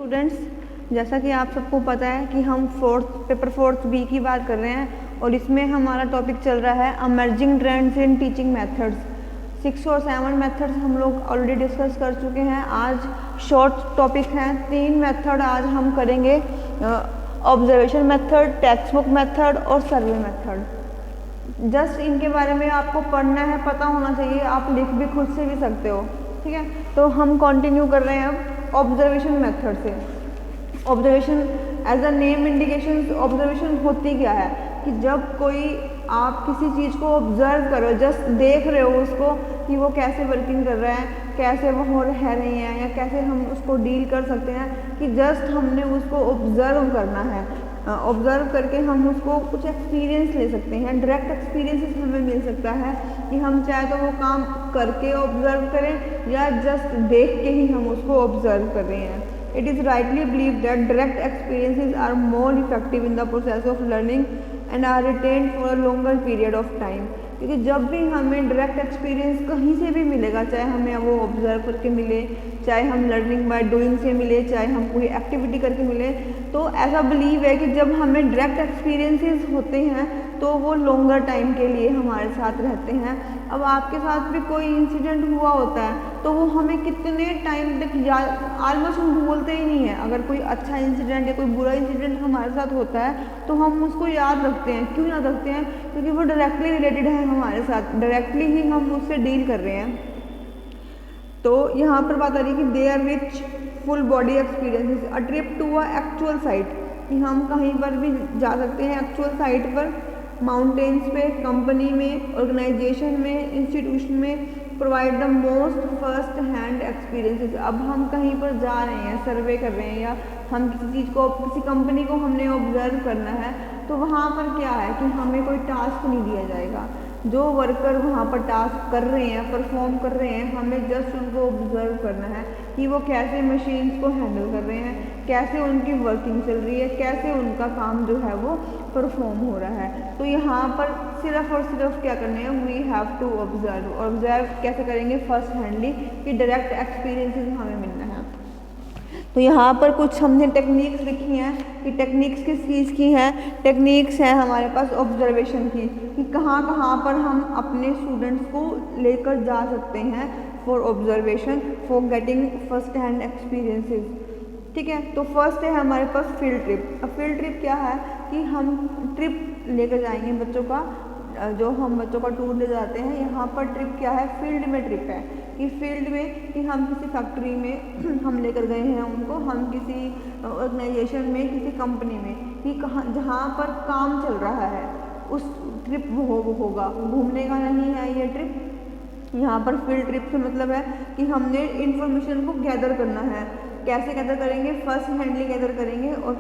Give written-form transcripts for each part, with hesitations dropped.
Students, जैसा कि आप सबको पता है कि हम पेपर फोर्थ बी की बात कर रहे हैं और इसमें हमारा टॉपिक चल रहा है emerging trends in teaching methods. 6 और 7 मेथड्स हम लोग ऑलरेडी डिस्कस कर चुके हैं। आज शॉर्ट टॉपिक हैं, 3 मेथड आज हम करेंगे, observation method, textbook method और सर्वे मेथड। जस्ट इनके बारे में आपको पढ़ना है, पता होना चाहिए, आप लिख भी खुद से भी सकते हो, ठीक है। तो हम कंटिन्यू कर रहे हैं अब ऑब्जर्वेशन मेथड से। Observation as a name indication, observation होती क्या है कि जब कोई आप किसी चीज़ को ऑब्जर्व करो, जस्ट देख रहे हो उसको कि वो कैसे वर्किंग कर रहा है, कैसे वो हो रह रही है या कैसे हम उसको डील कर सकते हैं, कि जस्ट हमने उसको ऑब्जर्व करना है। ऑब्जर्व करके हम उसको कुछ एक्सपीरियंस ले सकते हैं, डायरेक्ट एक्सपीरियंसेस हमें मिल सकता है कि हम चाहे तो वो काम करके ऑब्जर्व करें या जस्ट देख के ही हम उसको ऑब्जर्व कर रहे हैं। It is rightly believed that direct experiences are more effective in the process of learning and are retained for a longer period of time। क्योंकि जब भी हमें डायरेक्ट एक्सपीरियंस कहीं से भी मिलेगा, चाहे हमें वो ऑब्जर्व करके मिले, चाहे हम लर्निंग बाय डूइंग से मिले, चाहे हम कोई एक्टिविटी करके मिले, तो ऐसा बिलीव है कि जब हमें डायरेक्ट एक्सपीरियंसेस होते हैं तो वो लॉन्गर टाइम के लिए हमारे साथ रहते हैं। अब आपके साथ भी कोई इंसिडेंट हुआ होता है तो वो हमें कितने टाइम तक याद, ऑलमोस्ट हम भूलते ही नहीं है। अगर कोई अच्छा इंसिडेंट या कोई बुरा इंसिडेंट हमारे साथ होता है तो हम उसको याद रखते हैं। क्यों याद रखते हैं? क्योंकि वो डायरेक्टली रिलेटेड है हमारे साथ, डायरेक्टली ही हम उससे डील कर रहे हैं। तो यहाँ पर बात आ रही है कि there which full body experiences, a trip to a actual site, कि हम कहीं पर भी जा सकते हैं एक्चुअल साइट पर, माउंटेन्स पे, कंपनी में, ऑर्गेनाइजेशन में, इंस्टीट्यूशन में, provide the most first hand experiences. अब हम कहीं पर जा रहे हैं, सर्वे कर रहे हैं या हम किसी चीज़ को, किसी कंपनी को हमने ऑब्जर्व करना है, तो वहाँ पर क्या है कि हमें कोई टास्क नहीं दिया जाएगा। जो वर्कर वहाँ पर टास्क कर रहे हैं, परफॉर्म कर रहे हैं, हमें जस्ट उनको ऑब्जर्व करना है कि वो कैसे मशीन्स को हैंडल कर रहे हैं, कैसे उनकी वर्किंग चल रही है, कैसे उनका काम जो है वो परफॉर्म हो रहा है। तो यहाँ पर सिर्फ और सिर्फ क्या करना है, we have to observe. Observe कैसे करेंगे? फर्स्ट हैंडली, कि डायरेक्ट एक्सपीरियंसेस हमें मिलना है। तो यहाँ पर कुछ हमने टेक्निक्स लिखी हैं कि टेक्निक्स किस चीज़ की हैं। टेक्निक्स हैं हमारे पास ऑब्जर्वेशन की, कि कहाँ कहाँ पर हम अपने स्टूडेंट्स को लेकर जा सकते हैं for observation, for getting first hand experiences, ठीक है। तो फर्स्ट है हमारे पास फील्ड ट्रिप। अब फील्ड ट्रिप क्या है कि हम ट्रिप लेकर जाएंगे बच्चों का, जो हम बच्चों का टूर ले जाते हैं। यहाँ पर ट्रिप क्या है? फील्ड में ट्रिप है, कि फील्ड में कि हम किसी फैक्ट्री में हम लेकर गए हैं उनको, हम किसी ऑर्गेनाइजेशन में, किसी कंपनी में, कि कहाँ जहाँ पर काम चल रहा है उस ट्रिप वो होगा, घूमने का नहीं है ये ट्रिप। यहाँ पर फील्ड ट्रिप से मतलब है कि हमने इन्फॉर्मेशन को गैदर करना है। कैसे गैदर करेंगे? फर्स्ट हैंडली गैदर करेंगे और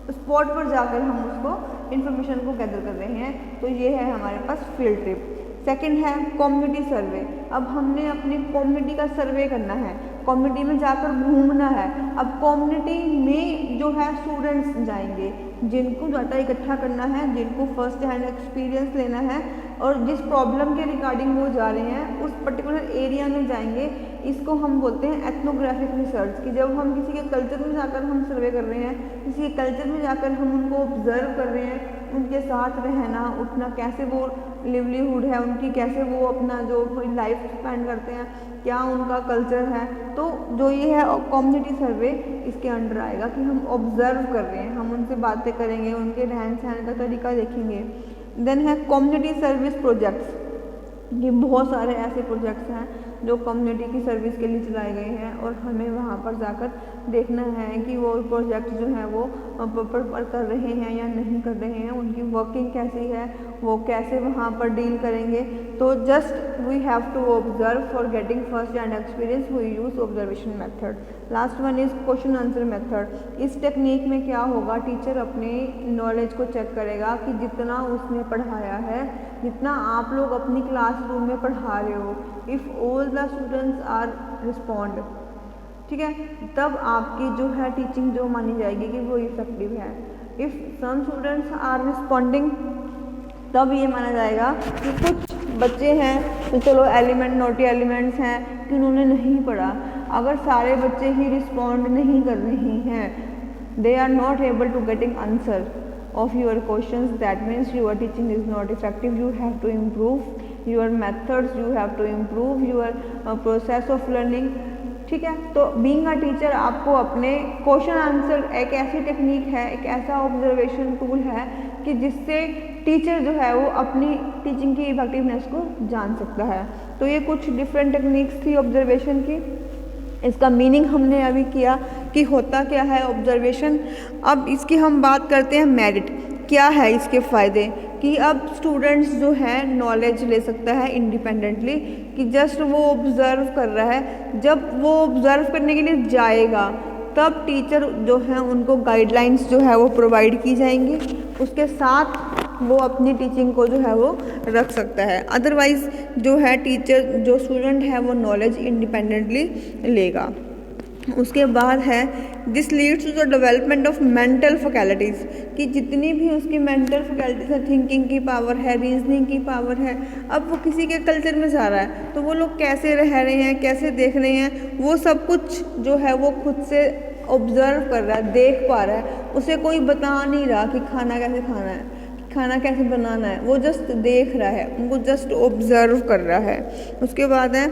स्पॉट पर जाकर हम उसको इन्फॉर्मेशन को गैदर कर रहे हैं। तो ये है हमारे पास फील्ड ट्रिप। सेकंड है कम्युनिटी सर्वे। अब हमने अपनी कम्युनिटी का सर्वे करना है, कम्युनिटी में जाकर घूमना है। अब कम्युनिटी में जो है स्टूडेंट्स जाएंगे, जिनको डाटा इकट्ठा करना है, जिनको फर्स्ट हैंड एक्सपीरियंस लेना है और जिस प्रॉब्लम के रिगार्डिंग वो जा रहे हैं उस पर्टिकुलर एरिया में जाएंगे। इसको हम बोलते हैं एथनोग्राफिक रिसर्च, कि जब हम किसी के कल्चर में जाकर हम सर्वे कर रहे हैं, किसी के कल्चर में जाकर हम उनको ऑब्जर्व कर रहे हैं, उनके साथ रहना उठना, कैसे वो लिवलीहुड है उनकी, कैसे वो अपना जो लाइफ स्पेंड करते हैं, क्या उनका कल्चर है। तो जो ये है कम्युनिटी सर्वे इसके अंडर आएगा, कि हम ऑब्जर्व कर रहे हैं, हम उनसे बातें करेंगे, उनके रहन सहन का तरीका देखेंगे। देन है कम्युनिटी सर्विस प्रोजेक्ट्स, ये बहुत सारे ऐसे प्रोजेक्ट्स हैं जो कम्युनिटी की सर्विस के लिए चलाए गए हैं और हमें वहाँ पर जाकर देखना है कि वो प्रोजेक्ट जो हैं वो प्रॉपर कर रहे हैं या नहीं कर रहे हैं, उनकी वर्किंग कैसी है, वो कैसे वहाँ पर डील करेंगे। तो just we have to observe for getting first hand experience, we use observation method. Last one is question answer method. इस टेक्निक में क्या होगा, टीचर अपने नॉलेज को चेक करेगा कि जितना उसने पढ़ाया है, जितना आप लोग अपनी क्लासरूम में पढ़ा रहे हो, if all the students are respond, ठीक है, तब आपकी जो है टीचिंग जो मानी जाएगी कि वो इफेक्टिव है। If some students are responding, तब ये माना जाएगा कि कुछ बच्चे हैं तो चलो एलिमेंट नोटी एलिमेंट्स हैं कि उन्होंने नहीं पढ़ा, अगर सारे बच्चे ही रिस्पॉन्ड नहीं कर रहे हैं, they are not able to getting answer of your questions, that means your teaching is not effective. You have to improve your methods, you have to improve your process of learning. ठीक है, तो being a teacher आपको अपने question answer एक ऐसी technique है, एक ऐसा ऑब्जर्वेशन टूल है कि जिससे टीचर जो है वो अपनी टीचिंग की इफेक्टिवनेस को जान सकता है। तो ये कुछ डिफरेंट टेक्निक्स थी ऑब्जर्वेशन की। इसका मीनिंग हमने अभी किया कि होता क्या है ऑब्जर्वेशन। अब इसकी हम बात करते हैं मेरिट, क्या है इसके फ़ायदे, कि अब स्टूडेंट्स जो है नॉलेज ले सकता है इंडिपेंडेंटली, कि जस्ट वो ऑब्ज़र्व कर रहा है। जब वो ऑब्ज़र्व करने के लिए जाएगा तब टीचर जो है उनको गाइडलाइंस जो है वो प्रोवाइड की जाएंगी, उसके साथ वो अपनी टीचिंग को जो है वो रख सकता है। अदरवाइज़ जो है टीचर जो स्टूडेंट है वो नॉलेज इंडिपेंडेंटली लेगा। उसके बाद है this leads to the development of mental faculties, कि जितनी भी उसकी मेंटल फैकल्टीज है, थिंकिंग की पावर है, रीजनिंग की पावर है, अब वो किसी के कल्चर में जा रहा है तो वो लोग कैसे रह रहे हैं, कैसे देख रहे हैं, वो सब कुछ जो है वो खुद से ऑब्ज़र्व कर रहा है, देख पा रहा है। उसे कोई बता नहीं रहा कि खाना कैसे खाना है, खाना कैसे बनाना है, वो जस्ट देख रहा है, उनको जस्ट ऑब्ज़र्व कर रहा है। उसके बाद है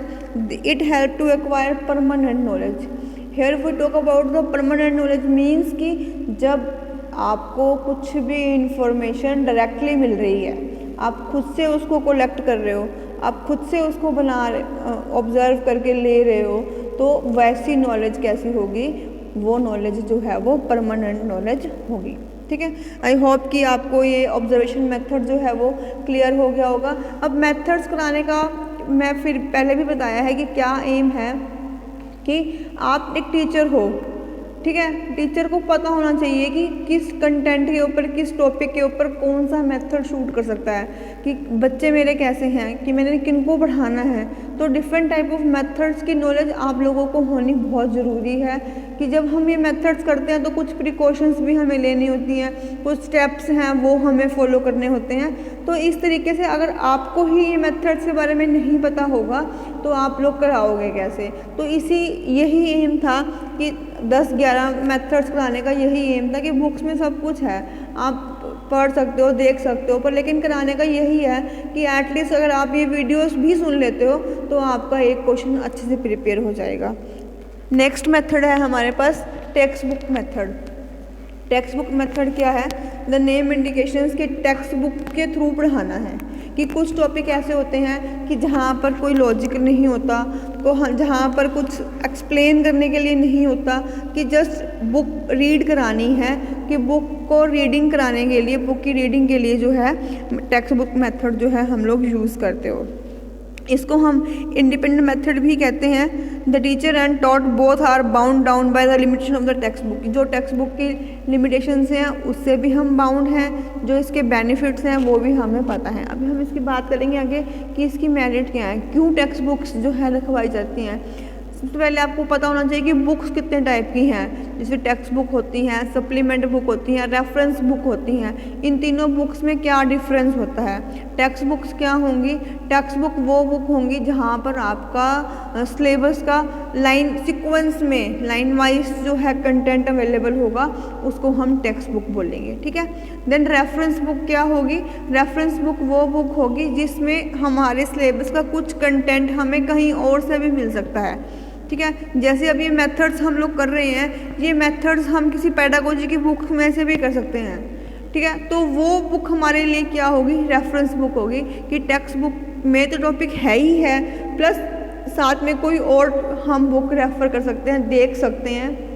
it help to acquire permanent knowledge. Here we talk about the permanent knowledge means कि जब आपको कुछ भी इंफॉर्मेशन डायरेक्टली मिल रही है, आप खुद से उसको कलेक्ट कर रहे हो, आप खुद से उसको ऑब्ज़र्व करके ले रहे हो, तो वैसी नॉलेज कैसी होगी, वो नॉलेज जो है वो परमानेंट नॉलेज होगी। ठीक है, आई होप कि आपको ये ऑब्जर्वेशन मेथड जो है वो क्लियर हो गया होगा। अब मेथड्स कराने का मैं फिर पहले भी बताया है कि क्या एम है, कि आप एक टीचर हो, ठीक है, टीचर को पता होना चाहिए कि किस कंटेंट के ऊपर, किस टॉपिक के ऊपर कौन सा मेथड शूट कर सकता है, कि बच्चे मेरे कैसे हैं, कि मैंने किनको पढ़ाना है। तो डिफरेंट टाइप ऑफ मेथड्स की नॉलेज आप लोगों को होनी बहुत ज़रूरी है, कि जब हम ये मेथड्स करते हैं तो कुछ प्रिकॉशंस भी हमें लेनी होती हैं, कुछ स्टेप्स हैं वो हमें फॉलो करने होते हैं। तो इस तरीके से अगर आपको ही ये मेथड्स के बारे में नहीं पता होगा तो आप लोग कराओगे कैसे। तो यही एम था कि 10-11 मेथड्स कराने का, यही एम था कि बुक्स में सब कुछ है, आप पढ़ सकते हो, देख सकते हो, पर लेकिन कराने का यही है कि एटलीस्ट अगर आप ये वीडियोस भी सुन लेते हो तो आपका एक क्वेश्चन अच्छे से प्रिपेयर हो जाएगा। नेक्स्ट मेथड है हमारे पास textbook method. Textbook method क्या है, द नेम इंडिकेशंस के टेक्स्ट बुक के थ्रू पढ़ाना है, कि कुछ टॉपिक ऐसे होते हैं कि जहाँ पर कोई लॉजिक नहीं होता, जहाँ पर कुछ एक्सप्लेन करने के लिए नहीं होता, कि जस्ट बुक रीड करानी है, कि बुक को रीडिंग कराने के लिए, बुक की रीडिंग के लिए जो है टेक्स्ट बुक मेथड जो है हम लोग यूज़ करते हो। इसको हम इंडिपेंडेंट मेथड भी कहते हैं। The teacher and taught both are bound down by the limitation of the text book. जो टेक्स्ट बुक की लिमिटेशंस हैं उससे भी हम बाउंड हैं, जो इसके बेनिफिट्स हैं वो भी हमें पता है। अभी हम इसकी बात करेंगे आगे कि इसकी मेरिट क्या है, क्यों टेक्स्ट बुक्स जो है लिखवाई जाती हैं। सबसे पहले आपको पता होना चाहिए कि बुक्स कितने टाइप की हैं, जैसे टेक्स्ट बुक होती हैं, सप्लीमेंट बुक होती हैं, रेफरेंस बुक होती हैं। इन तीनों बुक्स में क्या डिफरेंस होता है। टेक्स्ट बुक्स क्या होंगी, टेक्स्ट बुक वो बुक होंगी जहाँ पर आपका सिलेबस का लाइन सीक्वेंस में, लाइन वाइज जो है कंटेंट अवेलेबल होगा, उसको हम टेक्स्ट बुक बोलेंगे। ठीक है, देन रेफरेंस बुक क्या होगी, रेफरेंस बुक वो बुक होगी जिसमें हमारे सिलेबस का कुछ कंटेंट हमें कहीं और से भी मिल सकता है। ठीक है, जैसे अब ये मेथड्स हम लोग कर रहे हैं, ये मेथड्स हम किसी पेडागोजी की बुक में से भी कर सकते हैं। ठीक है, तो वो बुक हमारे लिए क्या होगी, रेफरेंस बुक होगी, कि टेक्स्ट बुक में तो टॉपिक है ही है, प्लस साथ में कोई और हम बुक रेफर कर सकते हैं, देख सकते हैं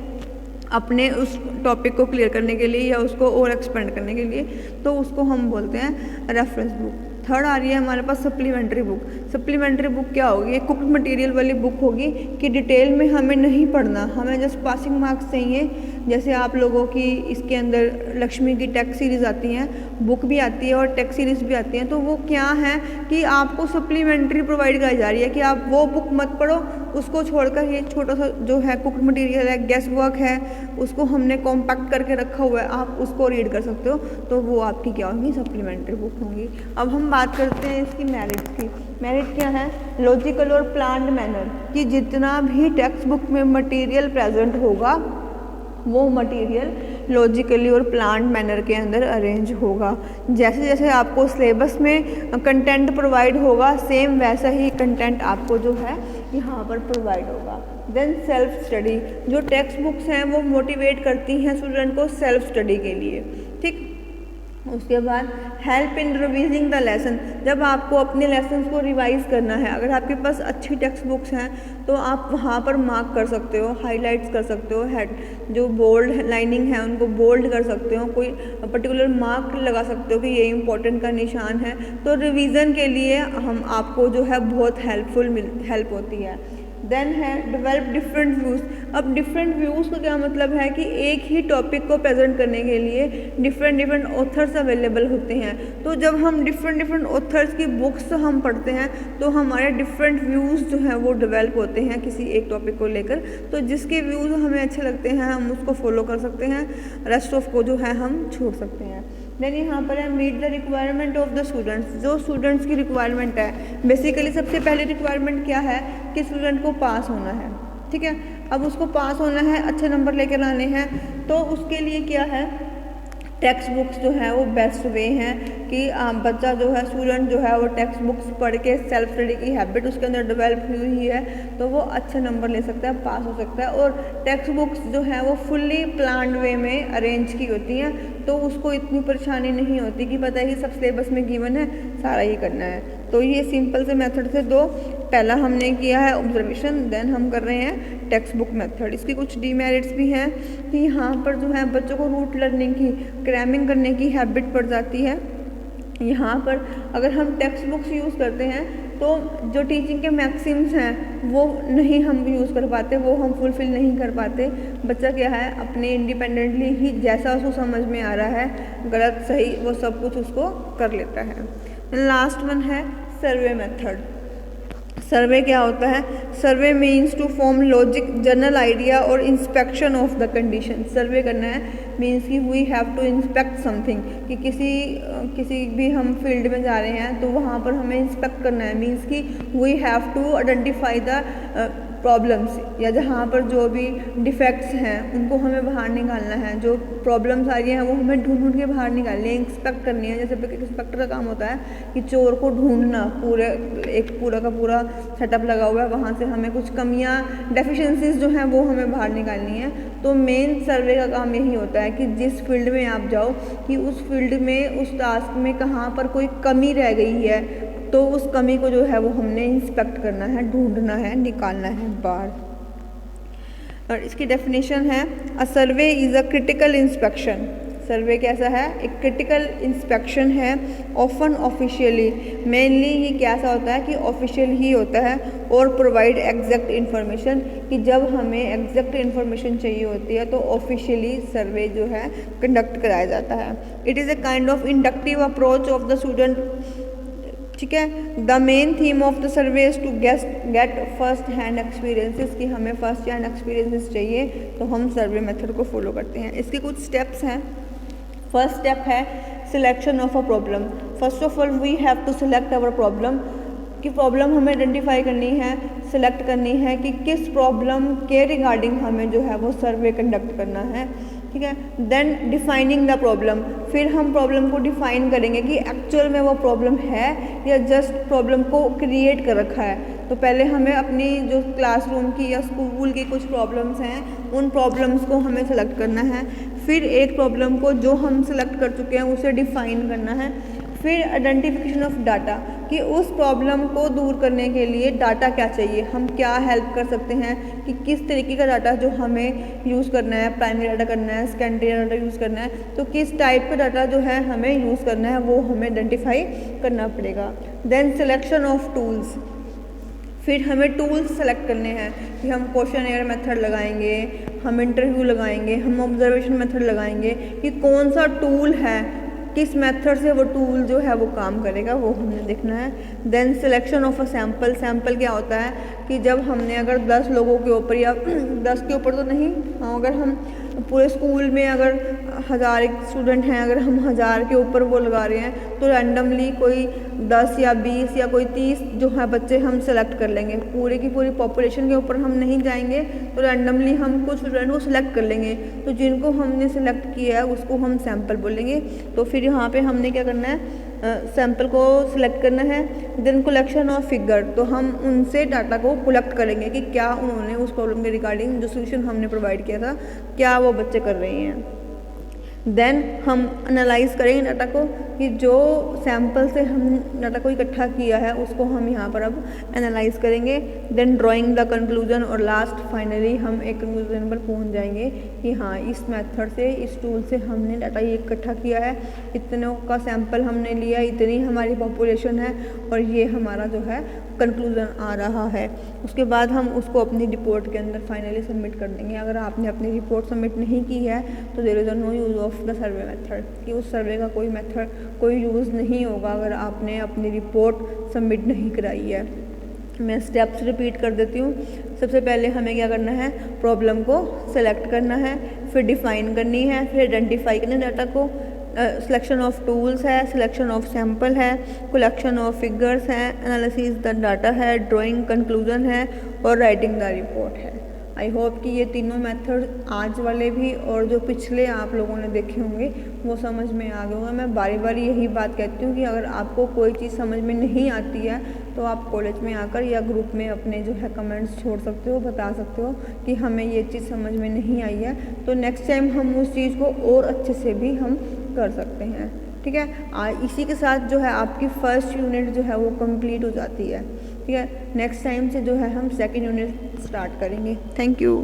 अपने उस टॉपिक को क्लियर करने के लिए या उसको और एक्सपेंड करने के लिए, तो उसको हम बोलते हैं रेफरेंस बुक। थर्ड आ रही है हमारे पास सप्लीमेंट्री बुक। सप्लीमेंट्री बुक क्या होगी, एक कुक्ड मटेरियल वाली बुक होगी कि डिटेल में हमें नहीं पढ़ना, हमें जस्ट पासिंग मार्क्स चाहिए। जैसे आप लोगों की इसके अंदर लक्ष्मी की टेक्स्ट सीरीज़ आती हैं, बुक भी आती है और टेक्स्ट सीरीज़ भी आती हैं, तो वो क्या है कि आपको सप्लीमेंट्री प्रोवाइड कराई जा रही है कि आप वो बुक मत पढ़ो, उसको छोड़कर ये छोटा सा जो है कुक्ड मटेरियल है, गेस वर्क है, उसको हमने कॉम्पैक्ट करके रखा हुआ है, आप उसको रीड कर सकते हो। तो वो आपकी क्या होंगी, सप्लीमेंट्री बुक होंगी। अब हम बात करते हैं इसकी मेरिट्स की। मेरिट क्या है, लॉजिकल और प्लान्ड मैनर, कि जितना भी टेक्स्ट बुक में मटेरियल प्रेजेंट होगा वो मटेरियल लॉजिकली और प्लान्ड मैनर के अंदर अरेंज होगा। जैसे जैसे आपको सिलेबस में कंटेंट प्रोवाइड होगा, सेम वैसा ही कंटेंट आपको जो है यहाँ पर प्रोवाइड होगा। देन सेल्फ स्टडी, जो टेक्स्ट बुक्स हैं वो मोटिवेट करती हैं स्टूडेंट को सेल्फ स्टडी के लिए, ठीक। उसके बाद help in revising the lesson, जब आपको अपने लेसन को रिवाइज करना है, अगर आपके पास अच्छी टेक्स्ट बुक्स हैं तो आप वहाँ पर मार्क कर सकते हो, हाईलाइट्स कर सकते हो, हेड जो बोल्ड लाइनिंग है उनको बोल्ड कर सकते हो, कोई पर्टिकुलर मार्क लगा सकते हो कि ये इंपॉर्टेंट का निशान है। तो रिवीजन के लिए हम आपको जो है बहुत हेल्प होती है। देन है डेवलप डिफरेंट व्यूज़। अब डिफरेंट व्यूज़ का क्या मतलब है कि एक ही टॉपिक को प्रेजेंट करने के लिए डिफरेंट ऑथर्स अवेलेबल होते हैं। तो जब हम डिफरेंट ऑथर्स की बुक्स हम पढ़ते हैं तो हमारे डिफरेंट व्यूज़ जो हैं वो डेवलप होते हैं किसी एक टॉपिक को लेकर। तो जिसके व्यूज़ हमें अच्छे लगते हैं हम उसको फॉलो कर सकते हैं, रेस्ट ऑफ को जो है हम छोड़ सकते हैं। देन यहाँ पर है meet the requirement of the students, जो स्टूडेंट्स की रिक्वायरमेंट है। बेसिकली सबसे पहले रिक्वायरमेंट क्या है कि स्टूडेंट को पास होना है, ठीक है। अब उसको पास होना है, अच्छे नंबर लेकर आने हैं, तो उसके लिए क्या है, टेक्स्ट बुक्स जो है वो बेस्ट वे हैं कि बच्चा जो है, स्टूडेंट जो है वो टेक्स्ट बुक्स पढ़ के सेल्फ स्टडी की हैबिट उसके अंदर डेवलप हुई है तो वो अच्छे नंबर ले सकता है, पास हो सकता है। और टेक्स्ट बुक्स जो है वो फुल्ली प्लान्ड वे में अरेंज की होती हैं, तो उसको इतनी परेशानी नहीं होती कि पता है कि सब सिलेबस में गिवन है, सारा ही करना है। तो ये सिंपल से मेथड से दो, पहला हमने किया है ऑब्जर्वेशन, देन हम कर रहे हैं टेक्स्ट बुक मेथड। इसकी कुछ डीमेरिट्स भी हैं कि यहाँ पर जो है बच्चों को रूट लर्निंग की, क्रैमिंग करने की हैबिट पड़ जाती है। यहाँ पर अगर हम टेक्स्ट बुक्स यूज़ करते हैं तो जो टीचिंग के मैक्सिम्स हैं वो नहीं हम यूज़ कर पाते, वो हम फुलफ़िल नहीं कर पाते। बच्चा क्या है अपने इंडिपेंडेंटली ही जैसा उसको समझ में आ रहा है, गलत सही वो सब कुछ उसको कर लेता है। लास्ट वन है सर्वे मेथड। सर्वे क्या होता है, survey means to form logic, general idea और inspection of the condition. Survey करना है मीन्स कि we have to inspect something, कि किसी भी हम फील्ड में जा रहे हैं तो वहाँ पर हमें इंस्पेक्ट करना है, मीन्स कि we have to identify the problems, या जहाँ पर जो भी डिफेक्ट्स हैं उनको हमें बाहर निकालना है, जो प्रॉब्लम्स आ रही हैं वो हमें ढूंढ के बाहर निकालनी है, इंस्पेक्ट करनी है। जैसे इंस्पेक्टर का काम होता है कि चोर को ढूंढना, पूरा का पूरा सेटअप लगा हुआ है, वहाँ से हमें कुछ कमियाँ, डेफिशिएंसीज जो हैं वो हमें बाहर निकालनी है। तो मेन सर्वे का काम यही होता है कि जिस फील्ड में आप जाओ कि उस फील्ड में, उस टास्क में कहाँ पर कोई कमी रह गई है तो उस कमी को जो है वो हमने इंस्पेक्ट करना है, ढूंढना है, निकालना है बाहर। और इसकी डेफिनेशन है, अ सर्वे इज़ अ क्रिटिकल इंस्पेक्शन। सर्वे कैसा है, एक क्रिटिकल इंस्पेक्शन है, ऑफन ऑफिशियली, मेनली ये कैसा होता है कि ऑफिशियल ही होता है, और प्रोवाइड एग्जैक्ट इन्फॉर्मेशन, कि जब हमें एग्जैक्ट इन्फॉर्मेशन चाहिए होती है तो ऑफिशियली सर्वे जो है कंडक्ट कराया जाता है। It is a kind of inductive approach of the student, ठीक है। The main theme of the survey is to get first hand experiences, कि हमें फर्स्ट हैंड एक्सपीरियंसेस चाहिए तो हम सर्वे मेथड को फॉलो करते हैं। इसके कुछ स्टेप्स हैं। फर्स्ट स्टेप है selection of a problem. First of all we have to select our problem, कि प्रॉब्लम हमें आइडेंटिफाई करनी है, सिलेक्ट करनी है कि किस प्रॉब्लम के रिगार्डिंग हमें जो है वो सर्वे कंडक्ट करना है, ठीक है। देन डिफाइनिंग द प्रॉब्लम, फिर हम प्रॉब्लम को डिफाइन करेंगे कि एक्चुअल में वो प्रॉब्लम है या जस्ट प्रॉब्लम को क्रिएट कर रखा है। तो पहले हमें अपनी जो क्लासरूम की या स्कूल की कुछ प्रॉब्लम्स हैं उन प्रॉब्लम्स को हमें सेलेक्ट करना है, फिर एक प्रॉब्लम को जो हम सेलेक्ट कर चुके हैं उसे डिफाइन करना है, फिर आइडेंटिफिकेशन ऑफ डाटा, कि उस प्रॉब्लम को दूर करने के लिए डाटा क्या चाहिए, हम क्या हेल्प कर सकते हैं, कि किस तरीके का डाटा जो हमें यूज़ करना है, प्राइमरी डाटा करना है, सेकेंडरी डाटा यूज़ करना है, तो किस टाइप का डाटा जो है हमें यूज़ करना है वो हमें आइडेंटिफाई करना पड़ेगा। देन सिलेक्शन ऑफ टूल्स, फिर हमें टूल्स सेलेक्ट करने हैं कि हम क्वेश्चन एयर मेथड लगाएंगे, हम इंटरव्यू लगाएंगे, हम ऑब्जर्वेशन मेथड लगाएंगे, कि कौन सा टूल है किस मेथड से वो टूल जो है वो काम करेगा वो हमने देखना है। Then selection of a sample, sample क्या होता है कि जब हमने अगर 10 लोगों के ऊपर या 10 के ऊपर तो नहीं, अगर हम पूरे स्कूल में अगर 1000 स्टूडेंट हैं, अगर हम 1000 के ऊपर वो लगा रहे हैं तो रैंडमली कोई 10 या 20 या कोई 30 जो है बच्चे हम सेलेक्ट कर लेंगे। पूरे की पूरी पॉपुलेशन के ऊपर हम नहीं जाएंगे, तो रैंडमली हम कुछ स्टूडेंट को सिलेक्ट कर लेंगे। तो जिनको हमने सेलेक्ट किया है उसको हम सैम्पल बोलेंगे। तो फिर यहाँ पे हमने क्या करना है, सैम्पल को सिलेक्ट करना है। देन कलेक्शन ऑफ फिगर, तो हम उनसे डाटा को कलेक्ट करेंगे कि क्या उन्होंने उस प्रॉब्लम के रिगार्डिंग जो सोल्यूशन हमने प्रोवाइड किया था क्या वो बच्चे कर रहे हैं। देन हम एनालाइज करेंगे डाटा को कि जो सैम्पल से हम डाटा को इकट्ठा किया है उसको हम यहाँ पर अब एनालाइज करेंगे। देन ड्राइंग द कंक्लूजन, और लास्ट फाइनली हम एक कंक्लूजन पर पहुँच जाएंगे कि हाँ इस मेथड से, इस टूल से हमने डाटा ये इकट्ठा किया है, इतनों का सैम्पल हमने लिया, इतनी हमारी पॉपुलेशन है और ये हमारा जो है कंक्लूजन आ रहा है। उसके बाद हम उसको अपनी रिपोर्ट के अंदर फाइनली सबमिट कर देंगे। अगर आपने अपनी रिपोर्ट सबमिट नहीं की है तो there is no use of the survey method, कि उस सर्वे का कोई मेथड कोई यूज़ नहीं होगा अगर आपने अपनी रिपोर्ट सबमिट नहीं कराई है। मैं स्टेप्स रिपीट कर देती हूँ। सबसे पहले हमें क्या करना है, प्रॉब्लम को सेलेक्ट करना है, फिर डिफ़ाइन करनी है, फिर आइडेंटिफाई करना है डाटा को, सिलेक्शन ऑफ टूल्स है, सिलेक्शन ऑफ सैम्पल है, कलेक्शन ऑफ फिगर्स है, एनालिसिस द डाटा है, ड्राइंग कंक्लूजन है और राइटिंग द रिपोर्ट है। आई होप कि ये तीनों मेथड आज वाले भी और जो पिछले आप लोगों ने देखे होंगे वो समझ में आ गए होंगे। मैं बारी बारी यही बात कहती हूँ कि अगर आपको कोई चीज़ समझ में नहीं आती है तो आप कॉलेज में आकर या ग्रुप में अपने जो है कमेंट्स छोड़ सकते हो, बता सकते हो कि हमें ये चीज़ समझ में नहीं आई है, तो नेक्स्ट टाइम हम उस चीज़ को और अच्छे से भी हम कर सकते हैं। ठीक है, इसी के साथ जो है आपकी फर्स्ट यूनिट जो है वो कंप्लीट हो जाती है। ठीक है, नेक्स्ट टाइम से जो है हम सेकंड यूनिट स्टार्ट करेंगे। Thank you.